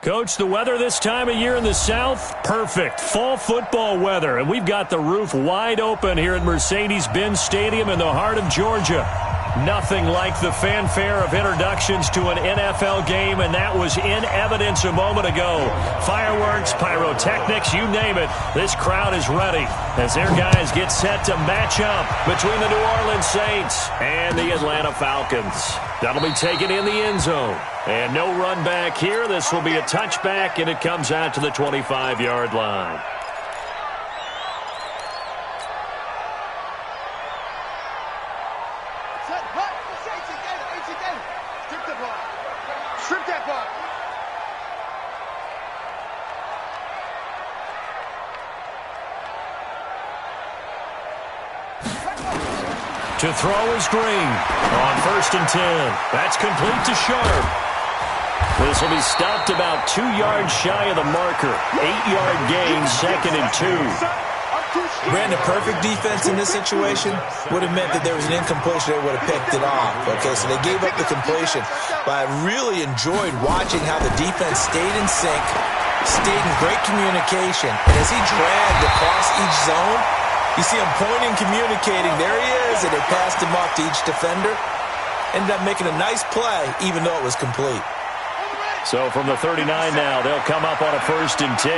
Coach, the weather this time of year in the South, perfect. Fall football weather, and we've got the roof wide open here at Mercedes-Benz Stadium in the heart of Georgia. Nothing like the fanfare of introductions to an NFL game, and that was in evidence a moment ago. Fireworks, pyrotechnics, you name it. This crowd is ready as their guys get set to match up between the New Orleans Saints and the Atlanta Falcons. That'll be taken in the end zone. And no run back here. This will be a touchback, and it comes out to the 25-yard line. To throw is Green on 1st and 10. That's complete to Sharp. This will be stopped about 2 yards shy of the marker. 8-yard gain, 2nd and 2. Brandon, perfect defense in this situation would have meant that there was an incompletion that would have picked it off. Okay, so they gave up the completion. But I really enjoyed watching how the defense stayed in sync, stayed in great communication. And as he dragged across each zone, you see him pointing, communicating. There he is, and they passed him off to each defender. Ended up making a nice play, even though it was complete. So from the 39 now, they'll come up on a 1st and 10.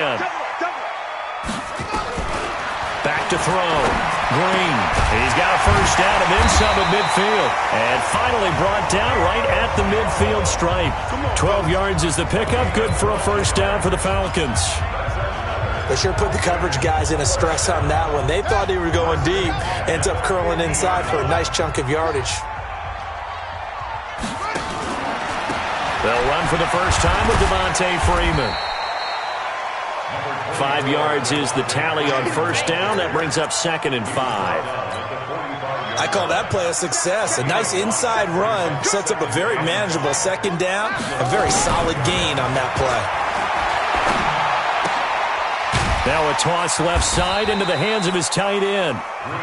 Back to throw. Green. He's got a first down and then some at midfield. And finally brought down right at the midfield stripe. 12 yards is the pickup. Good for a first down for the Falcons. They sure put the coverage guys in a stress on that one. They thought they were going deep. Ends up curling inside for a nice chunk of yardage. They'll run for the first time with Devontae Freeman. 5 yards is the tally on first down. That brings up 2nd and 5. I call that play a success. A nice inside run sets up a very manageable 2nd down. A very solid gain on that play. Now a toss left side into the hands of his tight end.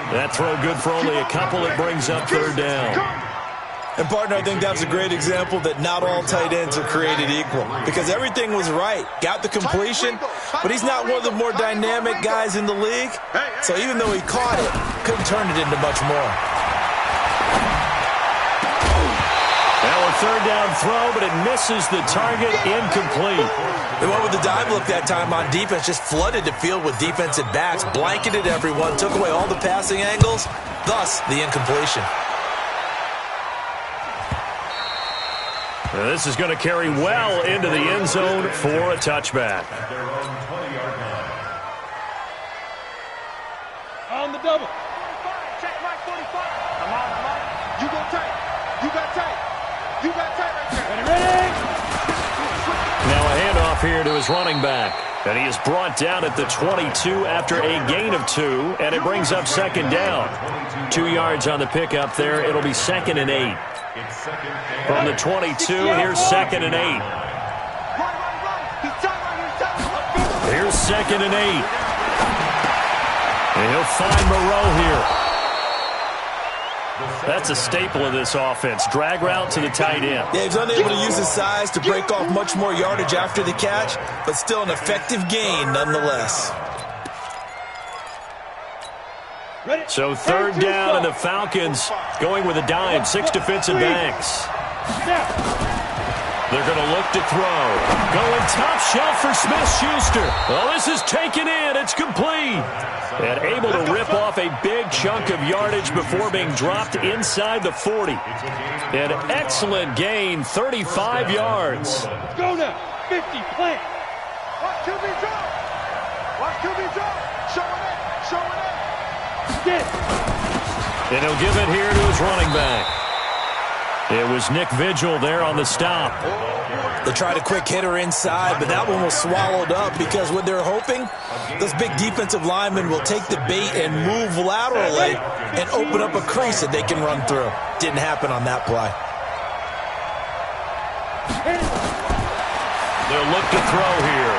That throw good for only a couple. It brings up 3rd down. And, partner, I think that was a great example that not all tight ends are created equal. Because everything was right. Got the completion, but he's not one of the more dynamic guys in the league. So even though he caught it, couldn't turn it into much more. Now a 3rd down throw, but it misses the target. Incomplete. They went with the dive look that time on defense, just flooded the field with defensive backs, blanketed everyone, took away all the passing angles, thus the incompletion. Now this is going to carry well into the end zone for a touchback. On the double. Check right 45. I'm on. You go tight. You got tight. You got tight right there. Ready? Now a handoff here to his running back. And he is brought down at the 22 after a gain of 2. And it brings up 2nd down. 2 yards on the pickup there. It'll be 2nd and 8. From the 22, here's 2nd and 8. Here's 2nd and 8. And he'll find Moreau here. That's a staple of this offense. Drag route to the tight end. Yeah, he's unable to use his size to break off much more yardage after the catch, but still an effective gain nonetheless. So 3rd down, and the Falcons going with a dime. 6 defensive backs. They're going to look to throw. Going top shelf for Smith-Schuster. Well, this is taken in. It's complete. And able to rip off a big chunk of yardage before being dropped inside the 40. An excellent gain, 35 yards. Go now. 50, plant. Watch QB drop. Watch QB drop. Show it in. Show it in. And he'll give it here to his running back. It was Nick Vigil there on the stop. They tried a quick hitter inside, but that one was swallowed up because what they're hoping, those big defensive linemen will take the bait and move laterally and open up a crease that they can run through. Didn't happen on that play. They'll look to throw here.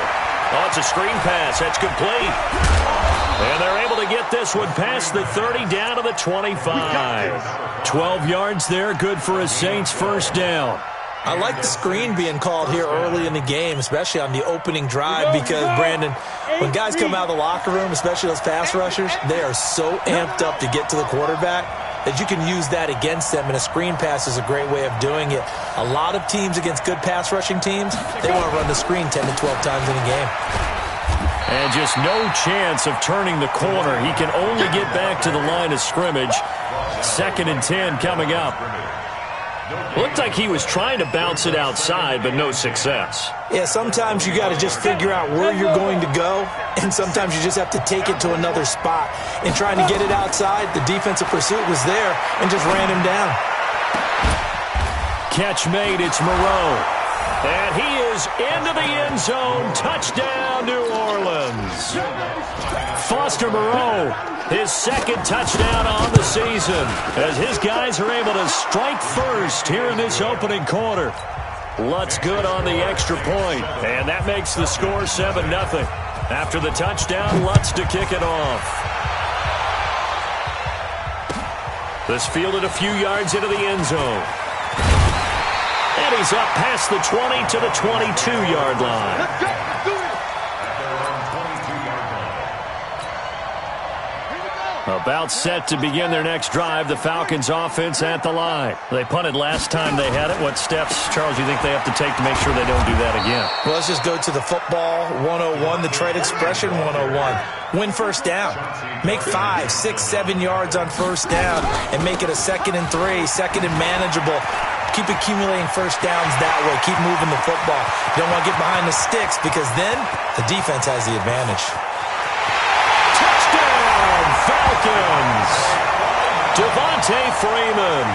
Oh, it's a screen pass. That's complete. And they're able to get this one past the 30 down to the 25. 12 yards there, good for a Saints first down. I like the screen being called here early in the game, especially on the opening drive, because, Brandon, when guys come out of the locker room, especially those pass rushers, they are so amped up to get to the quarterback that you can use that against them, and a screen pass is a great way of doing it. A lot of teams against good pass rushing teams, they want to run the screen 10 to 12 times in a game. And just no chance of turning the corner. He can only get back to the line of scrimmage. 2nd and 10 coming up. Looked like he was trying to bounce it outside, but no success. Yeah, sometimes you got to just figure out where you're going to go, and sometimes you just have to take it to another spot. In trying to get it outside, the defensive pursuit was there and just ran him down. Catch made, it's Moreau. And he is into the end zone. Touchdown, New Orleans. Foster Moreau, his 2nd touchdown on the season, as his guys are able to strike first here in this opening quarter. Lutz good on the extra point, and that makes the score 7-0. After the touchdown, Lutz to kick it off. This fielded a few yards into the end zone. And he's up past the 20 to the 22-yard line. About set to begin their next drive, the Falcons offense at the line. They punted last time they had it. What steps, Charles, do you think they have to take to make sure they don't do that again? Well, let's just go to the football 101, the trade expression 101. Win first down. Make 5, 6, 7 yards on first down and make it a 2nd and 3, 2nd and manageable. Keep accumulating first downs that way. Keep moving the football. You don't want to get behind the sticks because then the defense has the advantage. Touchdown, Falcons! Devontae Freeman,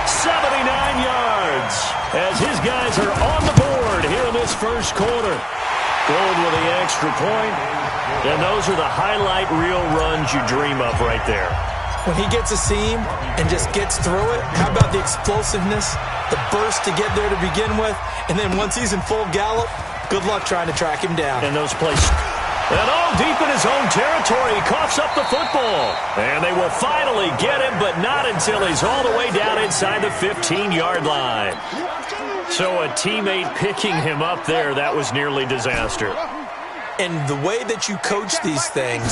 79 yards, as his guys are on the board here in this first quarter. Gold with the extra point, and those are the highlight reel runs you dream of right there. When he gets a seam and just gets through it, how about the explosiveness, the burst to get there to begin with, and then once he's in full gallop, good luck trying to track him down. And those plays, and deep in his own territory, he coughs up the football. And they will finally get him, but not until he's all the way down inside the 15-yard line. So a teammate picking him up there, that was nearly disaster. And the way that you coach these things,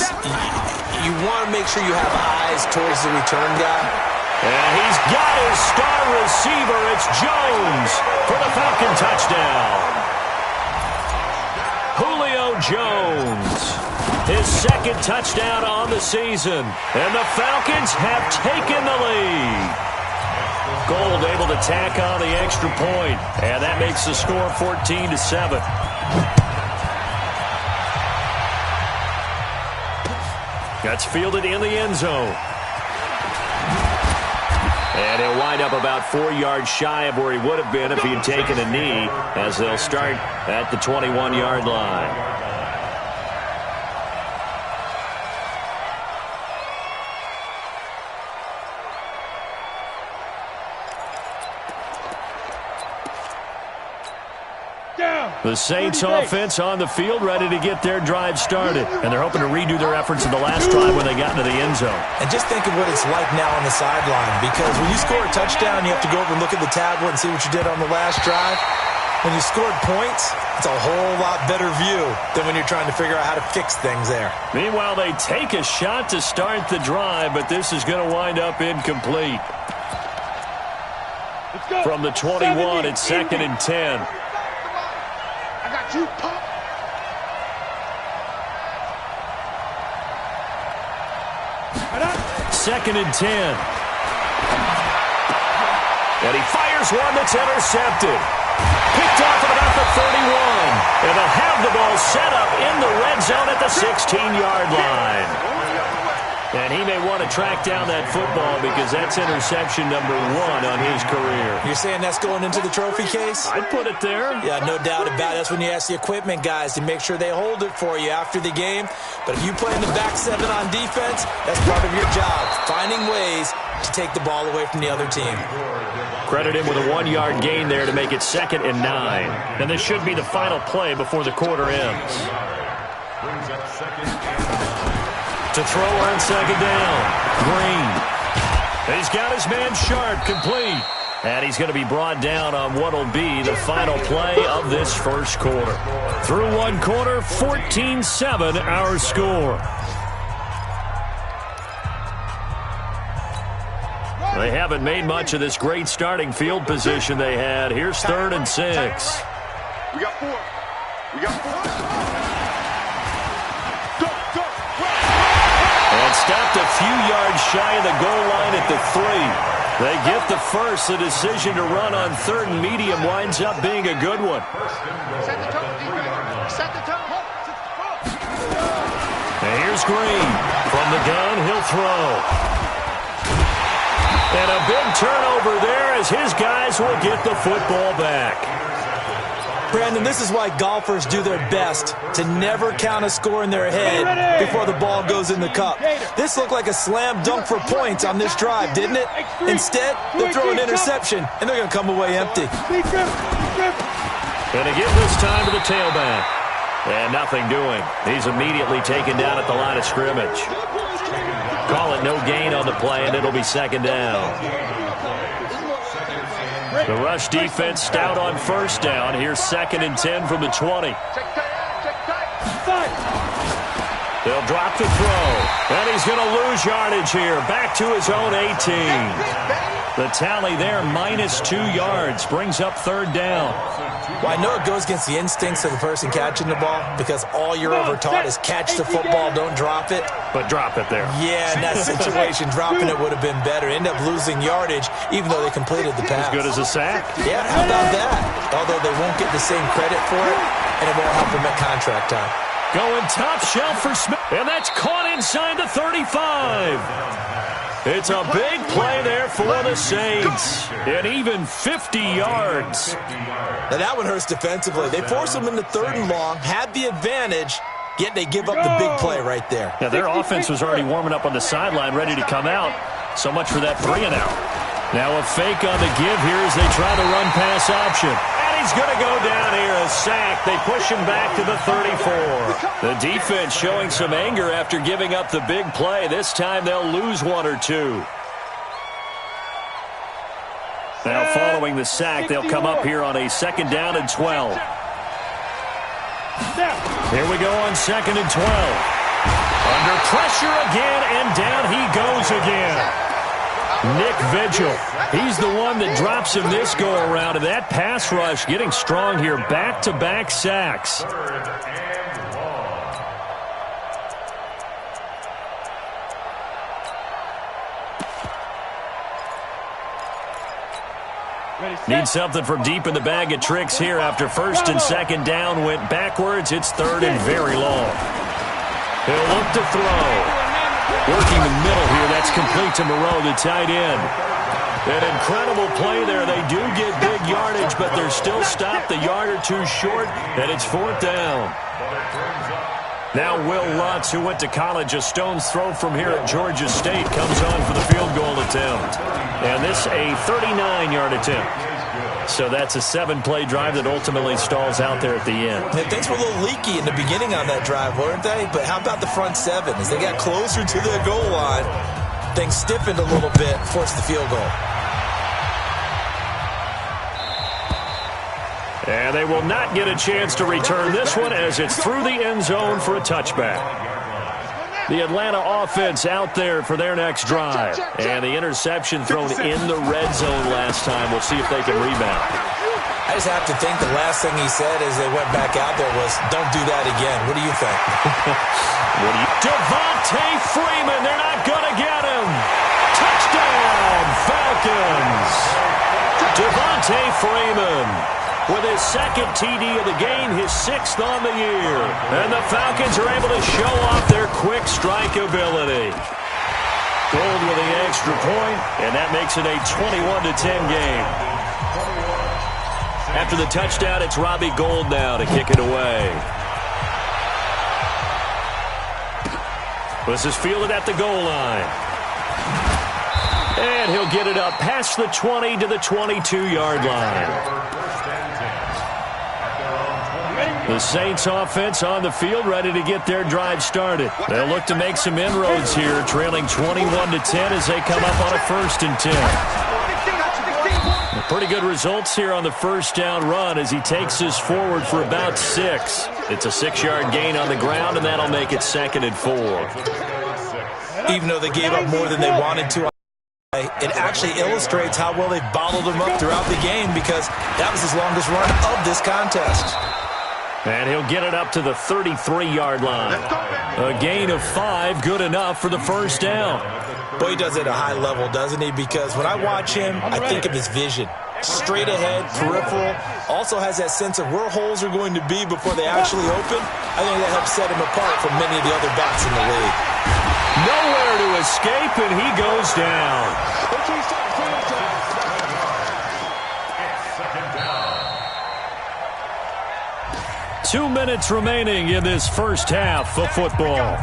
you want to make sure you have eyes towards the return guy. And he's got his star receiver. It's Jones for the Falcon touchdown. Julio Jones, his 2nd touchdown on the season. And the Falcons have taken the lead. Gold able to tack on the extra point. And that makes the score 14-7. That's fielded in the end zone. And he'll wind up about 4 yards shy of where he would have been if he had taken a knee, as they'll start at the 21-yard line. The Saints offense on the field, ready to get their drive started. And they're hoping to redo their efforts in the last drive when they got into the end zone. And just think of what it's like now on the sideline, because when you score a touchdown, you have to go over and look at the tablet and see what you did on the last drive. When you scored points, it's a whole lot better view than when you're trying to figure out how to fix things there. Meanwhile, they take a shot to start the drive, but this is going to wind up incomplete. From the 21, it's 2nd and 10. I got you, pop. Second and 10. And he fires one that's intercepted. Picked off at about the 31. And they'll have the ball set up in the red zone at the 16-yard line. And he may want to track down that football because that's interception number 1 on his career. You're saying that's going into the trophy case? I'd put it there. Yeah, no doubt about it. That's when you ask the equipment guys to make sure they hold it for you after the game. But if you play in the back 7 on defense, that's part of your job, finding ways to take the ball away from the other team. Credit him with a 1-yard gain there to make it 2nd and 9. And this should be the final play before the quarter ends. To throw on 2nd down, Green. He's got his man Sharp complete. And he's going to be brought down on what will be the final play of this first quarter. Through one quarter, 14-7 our score. They haven't made much of this great starting field position they had. Here's 3rd and 6. We got 4. We got 4. Go, go. And stopped a few yards shy of the goal line at the 3. They get the first. The decision to run on 3rd and medium winds up being a good one. Set the tone, defense. Set the tone. And here's Green. From the gun, he'll throw. And a big turnover there as his guys will get the football back. Brandon, this is why golfers do their best to never count a score in their head before the ball goes in the cup. This looked like a slam dunk for points on this drive, didn't it? Instead, they'll throw an interception, and they're going to come away empty. And again this time to the tailback. And nothing doing. He's immediately taken down at the line of scrimmage. Call it no gain on the play, and it'll be 2nd down. The rush defense stout on 1st down. Here's 2nd and 10 from the 20. They'll drop the throw. And he's going to lose yardage here. Back to his own 18. The tally there, -2 yards. Brings up 3rd down. Well, I know it goes against the instincts of the person catching the ball because all you're ever taught is catch the football, don't drop it. But drop it there. Yeah, in that situation, dropping it would have been better. End up losing yardage, even though they completed the pass. As good as a sack. Yeah, how about that? Although they won't get the same credit for it, and it won't help them at contract time. Going top shelf for Smith. And that's caught inside the 35. It's a big play there for the Saints. And even 50 yards. Now that one hurts defensively. They force them into 3rd and long, had the advantage, yet they give up the big play right there. Yeah, their offense was already warming up on the sideline, ready to come out. So much for that 3-and-out. Now a fake on the give here as they try the run-pass option. And he's going to go down here, a sack. They push him back to the 34. The defense showing some anger after giving up the big play. This time they'll lose 1 or 2. Now following the sack, they'll come up here on a 2nd down and 12. Here we go on 2nd and 12. Under pressure again, and down he goes again. Nick Vigil, he's the one that drops him this go-around, and that pass rush getting strong here, back-to-back sacks. Need something from deep in the bag of tricks here after 1st and 2nd down went backwards. It's 3rd and very long. He'll look to throw. Working the middle here, that's complete to Moreau, the tight end. An incredible play there. They do get big yardage, but they're still stopped a yard or 2 short, and it's 4th down. Now Will Lutz, who went to college a stone's throw from here at Georgia State, comes on for the field goal attempt. And this a 39-yard attempt. So that's a 7-play drive that ultimately stalls out there at the end. Yeah, things were a little leaky in the beginning on that drive, weren't they? But how about the front 7? As they got closer to their goal line, things stiffened a little bit, forced the field goal. And they will not get a chance to return this one as it's through the end zone for a touchback. The Atlanta offense out there for their next drive. And the interception thrown in the red zone last time. We'll see if they can rebound. I just have to think the last thing he said as they went back out there was, don't do that again. What do you think? Devontae Freeman, they're not going to get him. Touchdown, Falcons. Devontae Freeman with his 2nd TD of the game, his 6th on the year. And the Falcons are able to show off their quick strike ability. Gold with the extra point, and that makes it a 21-10 game. After the touchdown, it's Robbie Gould now to kick it away. This is fielded at the goal line. And he'll get it up past the 20 to the 22-yard line. The Saints offense on the field ready to get their drive started. They'll look to make some inroads here, trailing 21-10 as they come up on a 1st and 10. Pretty good results here on the first down run as he takes us forward for about 6. It's a 6-yard gain on the ground, and that'll make it 2nd and 4. Even though they gave up more than they wanted to, it actually illustrates how well they've bottled them up throughout the game, because that was his longest run of this contest. And he'll get it up to the 33-yard line. A gain of 5, good enough for the first down. Boy, he does it at a high level, doesn't he? Because when I watch him, I think of his vision. Straight ahead, peripheral, also has that sense of where holes are going to be before they actually open. I think that helps set him apart from many of the other backs in the league. Nowhere to escape, and he goes down. 2 minutes remaining in this first half of football.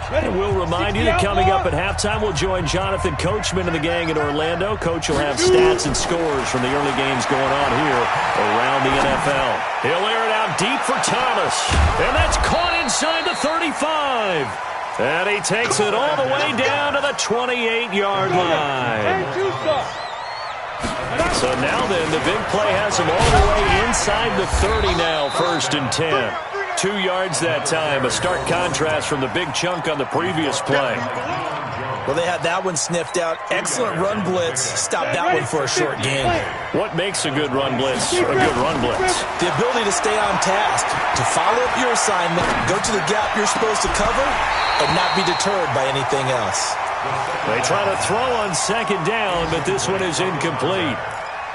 And we'll remind you that coming up at halftime, we'll join Jonathan Coachman and the gang in Orlando. Coach will have stats and scores from the early games going on here around the NFL. He'll air it out deep for Thomas. And that's caught inside the 35. And he takes it all the way down to the 28-yard line. So now then, the big play has him all the way inside the 30 now, 1st and 10. 2 yards that time, a stark contrast from the big chunk on the previous play. Well, they had that one sniffed out. Excellent run blitz. Stopped that one for a short gain. What makes a good run blitz a good run blitz? The ability to stay on task, to follow up your assignment, go to the gap you're supposed to cover, and not be deterred by anything else. They try to throw on 2nd down, but this one is incomplete.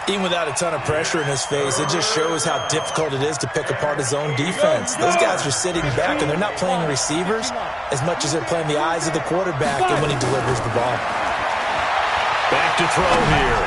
Even without a ton of pressure in his face, it just shows how difficult it is to pick apart his own defense. Those guys are sitting back, and they're not playing receivers as much as they're playing the eyes of the quarterback and when he delivers the ball. Back to throw here.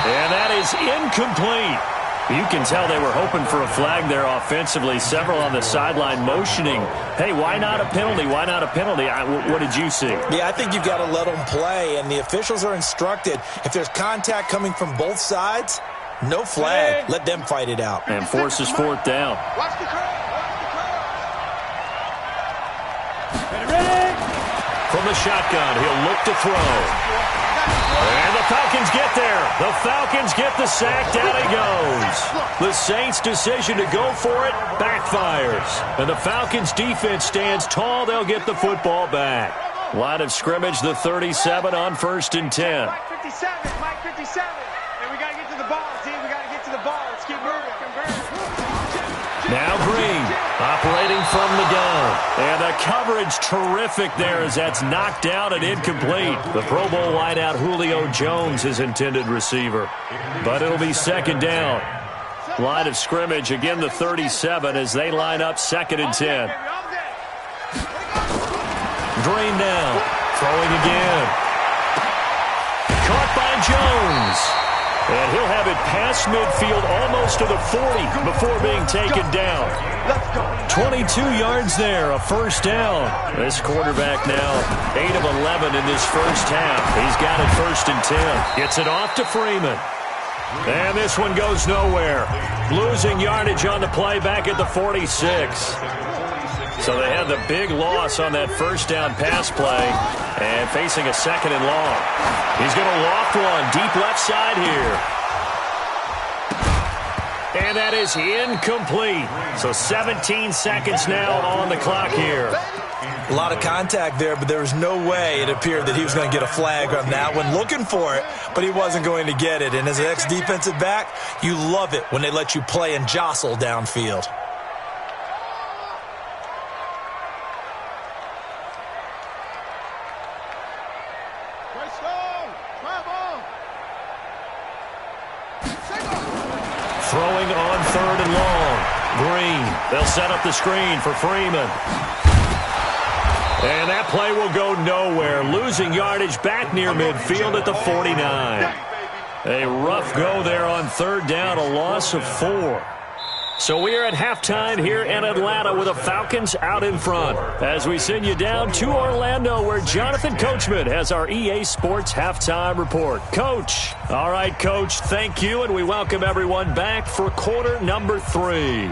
And that is incomplete. You can tell they were hoping for a flag there offensively. Several on the sideline motioning, hey, why not a penalty? Why not a penalty? What did you see? Yeah, I think you've got to let them play, and the officials are instructed, if there's contact coming from both sides, no flag. Let them fight it out. And forces 4th down. Watch the crowd. From the shotgun, he'll look to throw. And the Falcons get there. The Falcons get the sack. Down he goes. The Saints' decision to go for it backfires. And the Falcons' defense stands tall. They'll get the football back. Line of scrimmage, the 37 on 1st and 10. Mike 57. And we got to get to the ball, team. We got to get to the ball. Let's keep moving. Now Green, operating from the gun. And the coverage terrific there as that's knocked down and incomplete. The Pro Bowl wideout Julio Jones, his intended receiver. But it'll be 2nd down. Line of scrimmage, again the 37 as they line up 2nd and 10. Green now, throwing again. Caught by Jones. And he'll have it past midfield almost to the 40 before being taken down. 22 yards there, a 1st down. This quarterback now 8 of 11 in this first half. He's got it 1st and 10. Gets it off to Freeman. And this one goes nowhere. Losing yardage on the play back at the 46. So they had the big loss on that 1st down pass play and facing a 2nd and long. He's going to loft one deep left side here. And that is incomplete. So 17 seconds now on the clock here. A lot of contact there, but there was no way it appeared that he was going to get a flag on that one. Looking for it, but he wasn't going to get it. And as an ex-defensive back, you love it when they let you play and jostle downfield. Throwing on 3rd and long. Green. They'll set up the screen for Freeman. And that play will go nowhere. Losing yardage back near midfield at the 49. A rough go there on 3rd down, a loss of 4. So we are at halftime here in Atlanta with the Falcons out in front. As we send you down to Orlando where Jonathan Coachman has our EA Sports halftime report. Coach. All right, Coach, thank you, and we welcome everyone back for quarter number 3.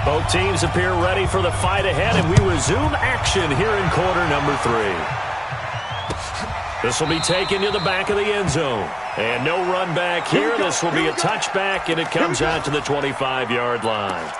Both teams appear ready for the fight ahead, and we resume action here in quarter number 3. This will be taken to the back of the end zone. And no run back here. This will be a touchback, and it comes out to the 25-yard line.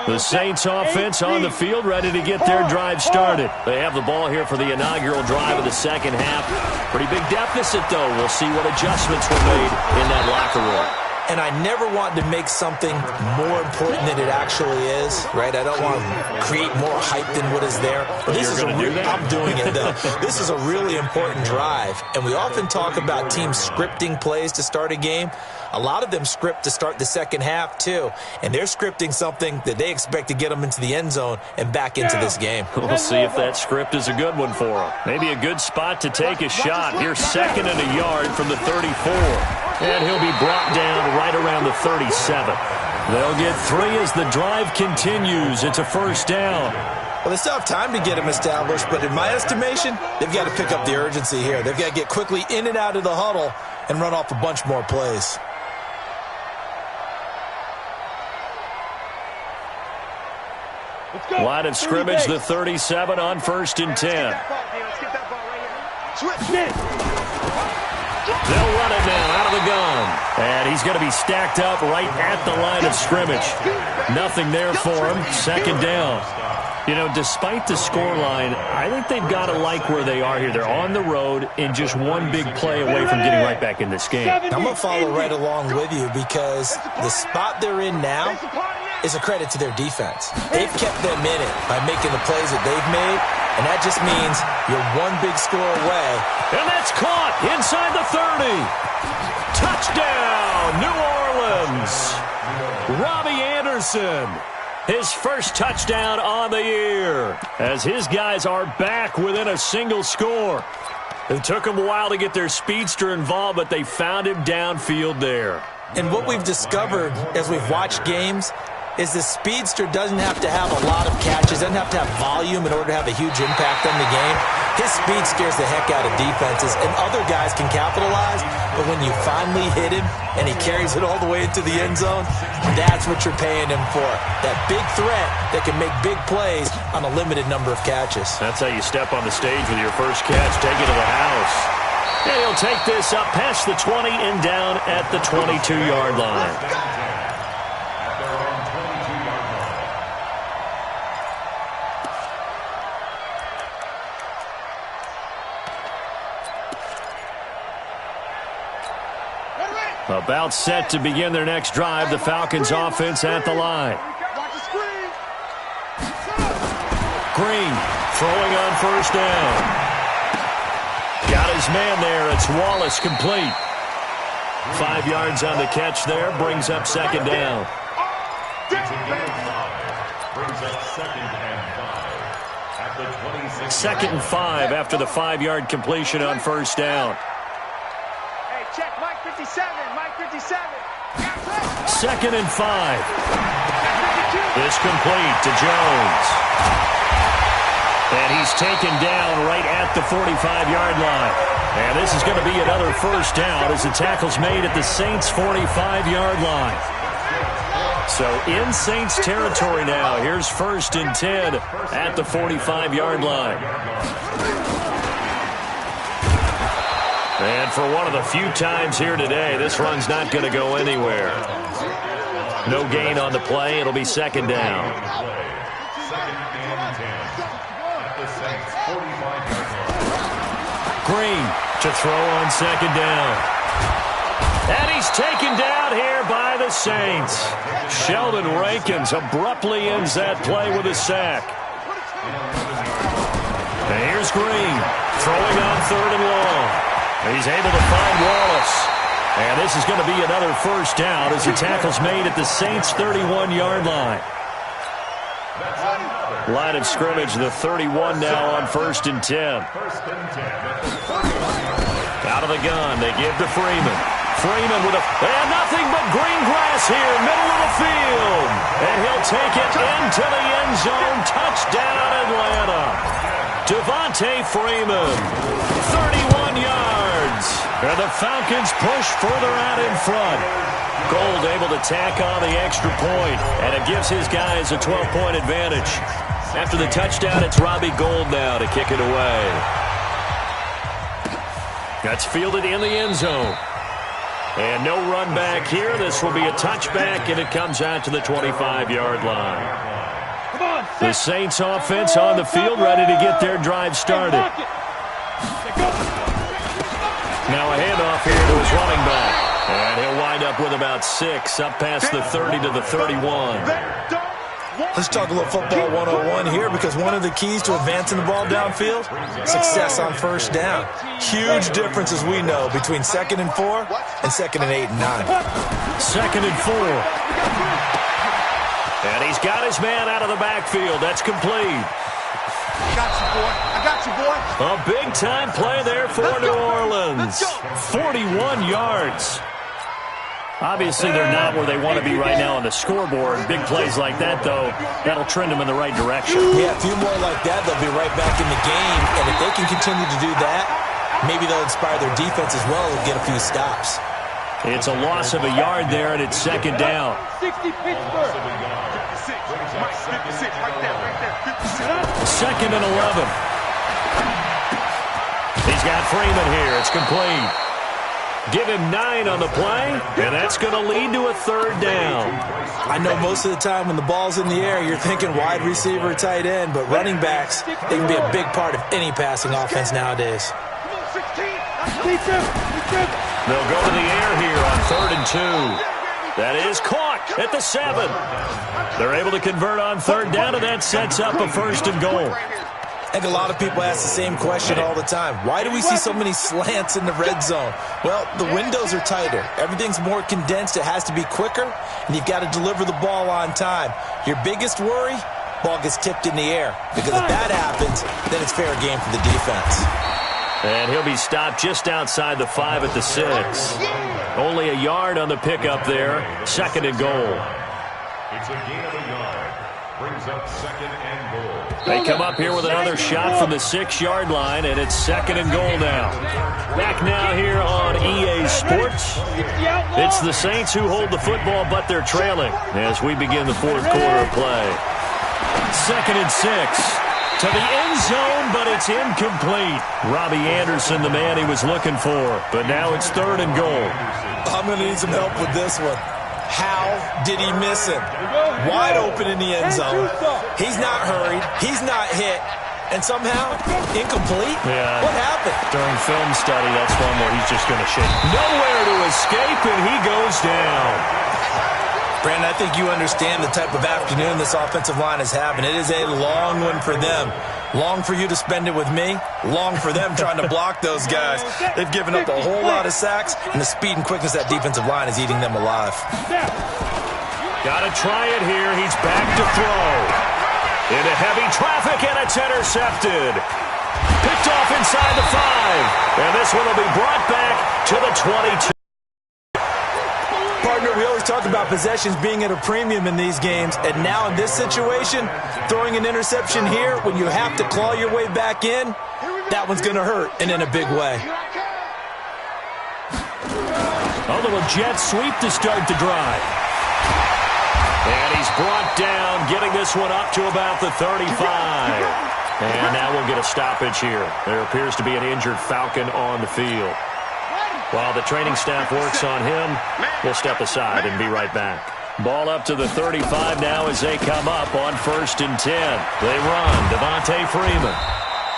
The Saints offense on the field, ready to get their drive started. They have the ball here for the inaugural drive of the second half. Pretty big deficit, though. We'll see what adjustments were made in that locker room. And I never want to make something more important than it actually is, right? I don't want to create more hype than what is there. But this is I'm doing it, though. This is a really important drive. And we often talk about teams scripting plays to start a game. A lot of them script to start the second half, too. And they're scripting something that they expect to get them into the end zone and back into this game. We'll see if that script is a good one for them. Maybe a good spot to take a shot. Here's 2nd and a yard from the 34. And he'll be brought down right around the 37. They'll get 3 as the drive continues. It's a first down. Well, they still have time to get them established, but in my estimation, they've got to pick up the urgency here. They've got to get quickly in and out of the huddle and run off a bunch more plays. Line of scrimmage, the 37 on 1st and 10. They'll run it now out of the gun. And he's going to be stacked up right at the line of scrimmage. Nothing there for him. 2nd down. You know, despite the scoreline, I think they've got to like where they are here. They're on the road and just one big play away from getting right back in this game. I'm going to follow right along with you because the spot they're in now is a credit to their defense. They've kept them in it by making the plays that they've made, and that just means you're one big score away. And that's caught inside the 30. Touchdown, New Orleans. Robbie Anderson. His first touchdown on the year as his guys are back within a single score. It took them a while to get their speedster involved, but they found him downfield there. And what we've discovered as we've watched games is the speedster doesn't have to have a lot of catches, doesn't have to have volume in order to have a huge impact on the game. His speed scares the heck out of defenses, and other guys can capitalize, but when you finally hit him and he carries it all the way into the end zone, that's what you're paying him for. That big threat that can make big plays on a limited number of catches. That's how you step on the stage with your first catch, take it to the house. And he'll take this up past the 20 and down at the 22-yard line. About set to begin their next drive. The Falcons offense at the line. Green throwing on 1st down. Got his man there. It's Wallace complete. 5 yards on the catch there. Brings up 2nd down. Second and 5 after the 5-yard completion on 1st down. Check Mike 57, Mike 57. 2nd and 5. This complete to Jones. And he's taken down right at the 45-yard line. And this is going to be another first down as the tackle's made at the Saints' 45-yard line. So in Saints territory now. Here's 1st and 10 at the 45-yard line. And for one of the few times here today, this run's not going to go anywhere. No gain on the play. It'll be 2nd down. Green to throw on 2nd down. And he's taken down here by the Saints. Sheldon Rankins abruptly ends that play with a sack. And here's Green throwing on 3rd and long. He's able to find Wallace. And this is going to be another first down as the tackle's made at the Saints' 31-yard line. Line of scrimmage, the 31 now on 1st and 10. Out of the gun, they give to Freeman. Freeman with and nothing but green grass here, middle of the field. And he'll take it into the end zone. Touchdown, Atlanta. Devontae Freeman, 31 yards. And the Falcons push further out in front. Gold able to tack on the extra point, and it gives his guys a 12-point advantage. After the touchdown, it's Robbie Gould now to kick it away. That's fielded in the end zone. And no run back here. This will be a touchback, and it comes out to the 25-yard line. The Saints offense on the field, ready to get their drive started. Now a handoff here to his running back. And he'll wind up with about 6, up past the 30 to the 31. Let's talk a little football 101 here, because one of the keys to advancing the ball downfield, success on first down. Huge difference, as we know, between 2nd and 4 and 2nd and 8 and 9. 2nd and 4. And he's got his man out of the backfield. That's complete. I got you, boy. I got you, boy. A big-time play there for New Orleans. 41 yards. Obviously, they're not where they want to be right now on the scoreboard. Big plays like that, though, that'll trend them in the right direction. Yeah, a few more like that, they'll be right back in the game. And if they can continue to do that, maybe they'll inspire their defense as well and get a few stops. It's a loss of a yard there, and it's 2nd down. 60 Pittsburgh. 56. Mike, 56. Right there. 56. 2nd and 11. He's got Freeman here. It's complete. Give him 9 on the play, and that's going to lead to a 3rd down. I know most of the time when the ball's in the air, you're thinking wide receiver, tight end, but running backs, they can be a big part of any passing offense nowadays. They'll go to the air here on 3rd and 2. That is caught at the 7. They're able to convert on 3rd down, and that sets up a 1st and goal. I think a lot of people ask the same question all the time. Why do we see so many slants in the red zone? Well, the windows are tighter. Everything's more condensed. It has to be quicker, and you've got to deliver the ball on time. Your biggest worry, ball gets tipped in the air. Because if that happens, then it's fair game for the defense. And he'll be stopped just outside the 5 at the 6. Only a yard on the pickup there. 2nd and goal. It's a gain of a yard. Brings up 2nd and goal. They come up here with another shot from the 6-yard line, and it's 2nd and goal now. Back now here on EA Sports. It's the Saints who hold the football, but they're trailing as we begin the 4th quarter of play. 2nd and 6. To the end zone, but it's incomplete. Robbie Anderson, the man he was looking for. But now it's 3rd and goal. I'm going to need some help with this one. How did he miss him? Wide open in the end zone. He's not hurried. He's not hit. And somehow, incomplete? Yeah. What happened? During film study, that's one where he's just going to shake. Nowhere to escape, and he goes down. Brandon, I think you understand the type of afternoon this offensive line is having. It is a long one for them. Long for you to spend it with me. Long for them trying to block those guys. They've given up a whole lot of sacks, and the speed and quickness of that defensive line is eating them alive. Got to try it here. He's back to throw. Into heavy traffic, and it's intercepted. Picked off inside the 5. And this one will be brought back to the 22. Partner, we always talk about possessions being at a premium in these games, and now in this situation, throwing an interception here when you have to claw your way back in, that one's going to hurt, and in a big way. A little jet sweep to start the drive. And he's brought down, getting this one up to about the 35. And now we'll get a stoppage here. There appears to be an injured Falcon on the field. While the training staff works on him, we'll step aside and be right back. Ball up to the 35 now as they come up on 1st and 10. They run. Devontae Freeman.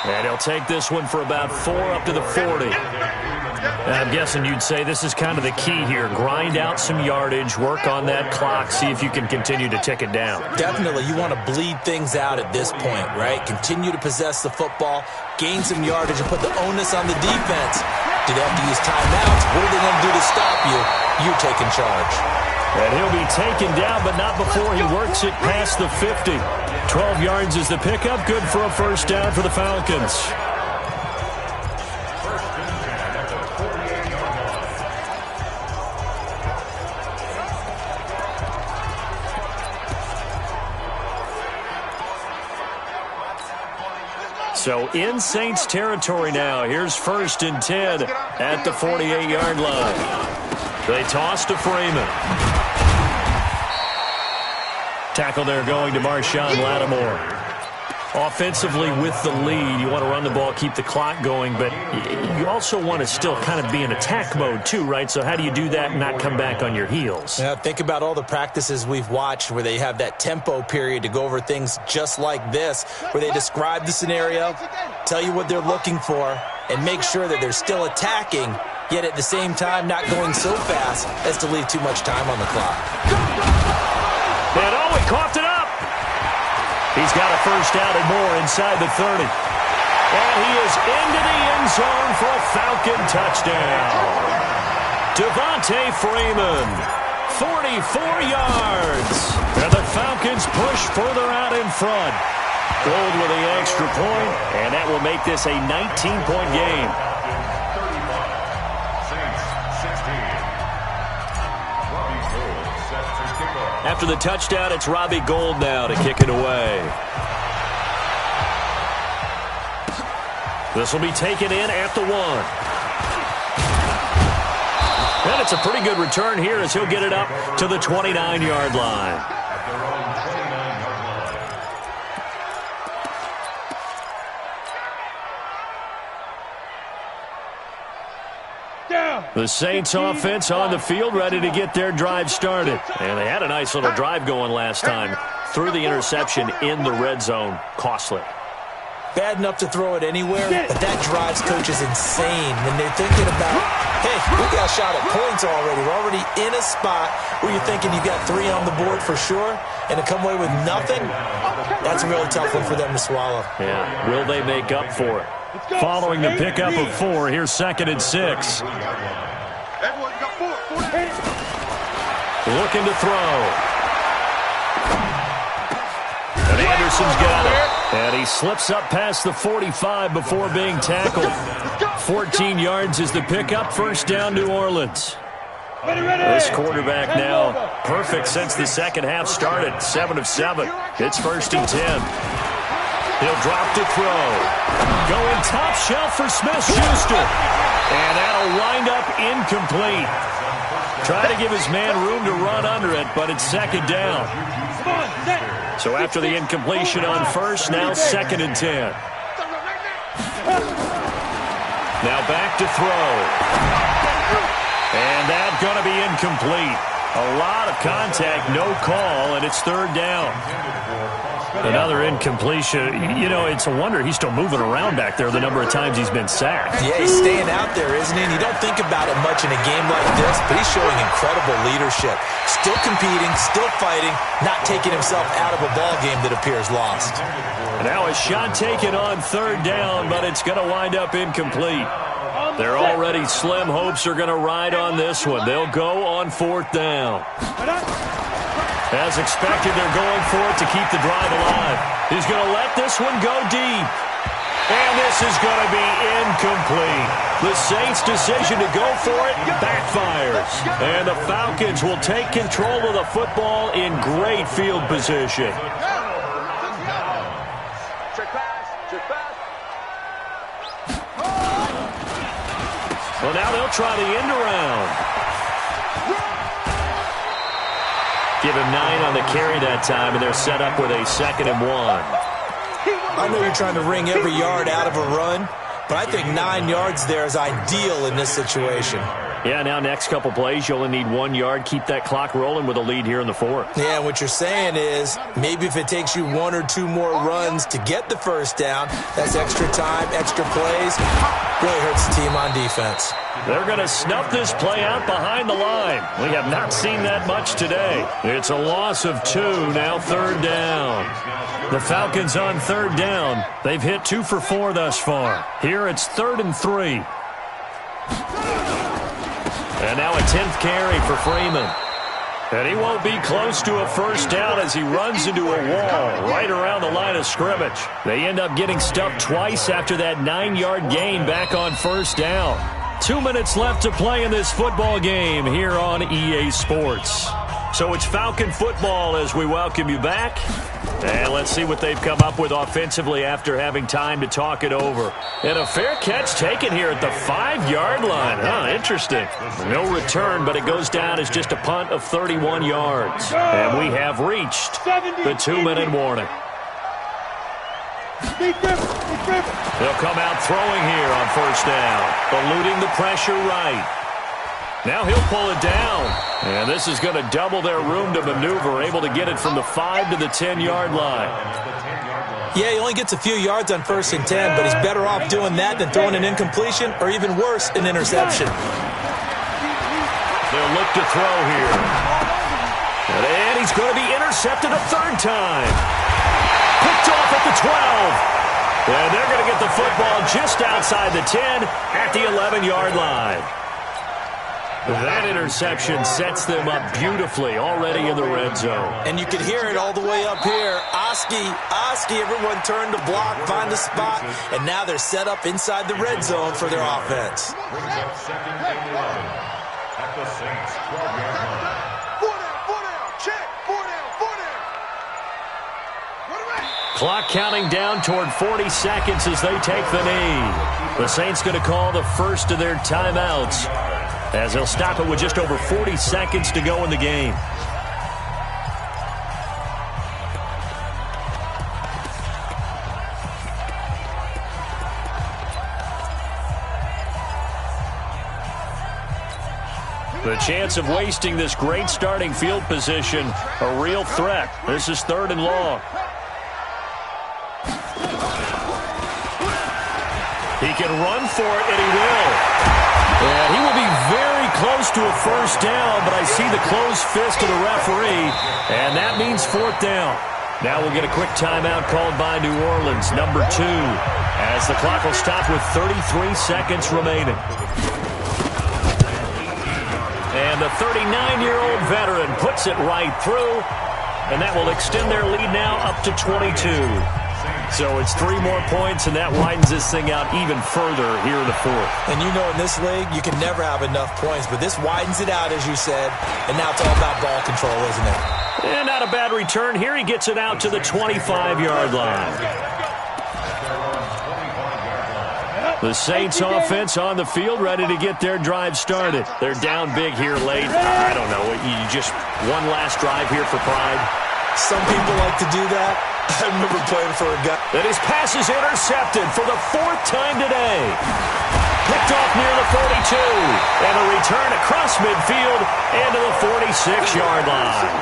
And he'll take this one for about 4 up to the 40. And I'm guessing you'd say this is kind of the key here. Grind out some yardage, work on that clock, see if you can continue to tick it down. Definitely. You want to bleed things out at this point, right? Continue to possess the football, gain some yardage, and put the onus on the defense. Do they have to use timeouts? What are they going to do to stop you? You taking charge. And he'll be taken down, but not before he works it past the 50. 12 yards is the pickup. Good for a 1st down for the Falcons. So in Saints territory now. Here's 1st and 10 at the 48-yard line. They toss to Freeman. Tackle there going to Marshawn Lattimore. Offensively with the lead, you want to run the ball, keep the clock going, but you also want to still kind of be in attack mode too, right? So how do you do that and not come back on your heels? Yeah, think about all the practices we've watched where they have that tempo period to go over things just like this, where they describe the scenario, tell you what they're looking for, and make sure that they're still attacking, yet at the same time not going so fast as to leave too much time on the clock. And he coughed it up. He's got a first down and more inside the 30. And he is into the end zone for a Falcon touchdown. Devontae Freeman, 44 yards. And the Falcons push further out in front. Gold with the extra point, and that will make this a 19-point game. After the touchdown, it's Robbie Gould now to kick it away. This will be taken in at the 1. And it's a pretty good return here as he'll get it up to the 29-yard line. The Saints offense on the field, ready to get their drive started. And they had a nice little drive going last time. Threw the interception in the red zone. Costly. Bad enough to throw it anywhere, but that drives coaches insane when they're thinking about, hey, we got a shot at points already. We're already in a spot where you're thinking you got 3 on the board for sure, and to come away with nothing, that's a really tough one for them to swallow. Yeah, will they make up for it? Following the pickup of 4, here's 2nd and 6. Looking to throw. And Anderson's got it. And he slips up past the 45 before being tackled. 14 yards is the pickup. First down, New Orleans. This quarterback now perfect since the second half started. 7 of 7. It's 1st and 10. He'll drop to throw. Going top shelf for Smith-Schuster. And that'll wind up incomplete. Try to give his man room to run under it, but it's 2nd down. So after the incompletion on 1st, now 2nd and 10. Now back to throw. And that's going to be incomplete. A lot of contact, no call, and it's 3rd down. Another incompletion. You know, it's a wonder he's still moving around back there the number of times he's been sacked. Yeah, he's staying out there, isn't he? And you don't think about it much in a game like this, but he's showing incredible leadership. Still competing, still fighting, not taking himself out of a ball game that appears lost. Now a shot taken on 3rd down, but it's going to wind up incomplete. Their already slim hopes are going to ride on this one. They'll go on 4th down. As expected, they're going for it to keep the drive alive. He's going to let this one go deep. And this is going to be incomplete. The Saints' decision to go for it backfires. And the Falcons will take control of the football in great field position. Well, now they'll try the end around. Give him 9 on the carry that time, and they're set up with a 2nd and 1. I know you're trying to wring every yard out of a run, but I think 9 yards there is ideal in this situation. Yeah, now next couple plays, you only need 1 yard. Keep that clock rolling with a lead here in the 4th. Yeah, what you're saying is maybe if it takes you 1 or 2 more runs to get the 1st down, that's extra time, extra plays. Really hurts the team on defense. They're going to snuff this play out behind the line. We have not seen that much today. It's a loss of 2, now 3rd down. The Falcons on 3rd down. They've hit 2 for 4 thus far. Here it's 3rd and 3. And now a 10th carry for Freeman. And he won't be close to a 1st down as he runs into a wall right around the line of scrimmage. They end up getting stuffed twice after that 9-yard gain back on 1st down. 2 minutes left to play in this football game here on EA Sports. So it's Falcon football as we welcome you back. And let's see what they've come up with offensively after having time to talk it over. And a fair catch taken here at the 5-yard line. Huh, interesting. No return, but it goes down as just a punt of 31 yards. And we have reached the 2-minute warning. They'll come out throwing here on first down, eluding the pressure right. Now he'll pull it down, and this is going to double their room to maneuver, able to get it from the 5 to the 10-yard line. Yeah, he only gets a few yards on 1st and 10, but he's better off doing that than throwing an incompletion or even worse, an interception. They'll look to throw here. And he's going to be intercepted a 3rd time. Picked off at the 12. And they're going to get the football just outside the 10 at the 11-yard line. That interception sets them up beautifully already in the red zone. And you can hear it all the way up here. Oski, everyone turned to block, find the spot, and now they're set up inside the red zone for their offense. Brings up 2nd and 11 at the Saints' 12-yard line. 4 down, check, 4 down. Clock counting down toward 40 seconds as they take the knee. The Saints going to call the first of their timeouts, as they'll stop it with just over 40 seconds to go in the game. The chance of wasting this great starting field position, a real threat. This is 3rd and long. He can run for it, and he will. And he will be very close to a first down, but I see the closed fist of the referee, and that means 4th down. Now we'll get a quick timeout called by New Orleans, number 2, as the clock will stop with 33 seconds remaining. And the 39-year-old veteran puts it right through, and that will extend their lead now up to 22. So it's 3 more points, and that widens this thing out even further here in the 4th. And you know in this league, you can never have enough points, but this widens it out, as you said, and now it's all about ball control, isn't it? And not a bad return here. He gets it out to the 25-yard line. The Saints offense on the field, ready to get their drive started. They're down big here late. I don't know. You just one last drive here for pride. Some people like to do that. I remember playing for a guy. And his pass is intercepted for the 4th time today. Picked off near the 42. And a return across midfield into the 46-yard line.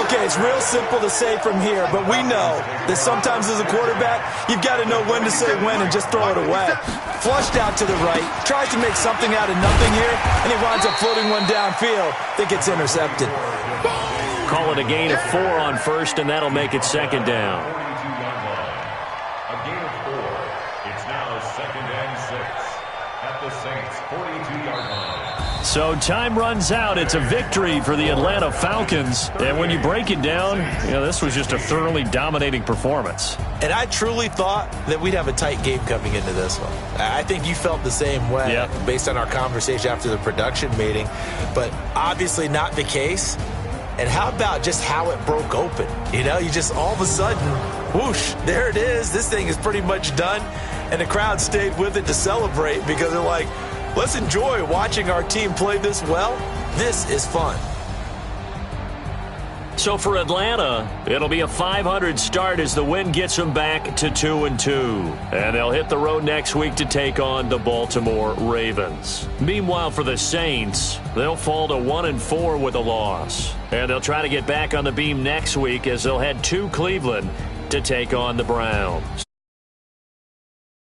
Okay, it's real simple to say from here, but we know that sometimes as a quarterback, you've got to know when to say when and just throw it away. Flushed out to the right, tries to make something out of nothing here, and he winds up floating one downfield that gets intercepted. Call it a gain of 4 on 1st, and that'll make it 2nd down. A gain of 4. It's now 2nd and 6 at the Saints' 42-yard line. So time runs out. It's a victory for the Atlanta Falcons. And when you break it down, this was just a thoroughly dominating performance. And I truly thought that we'd have a tight game coming into this one. I think you felt the same way based on our conversation after the production meeting. But obviously not the case. And how about just how it broke open? You just all of a sudden, whoosh, there it is. This thing is pretty much done. And the crowd stayed with it to celebrate because they're like, let's enjoy watching our team play this well. This is fun. So for Atlanta, it'll be a 500 start as the win gets them back to 2-2. And they'll hit the road next week to take on the Baltimore Ravens. Meanwhile, for the Saints, they'll fall to 1-4 with a loss. And they'll try to get back on the beam next week as they'll head to Cleveland to take on the Browns.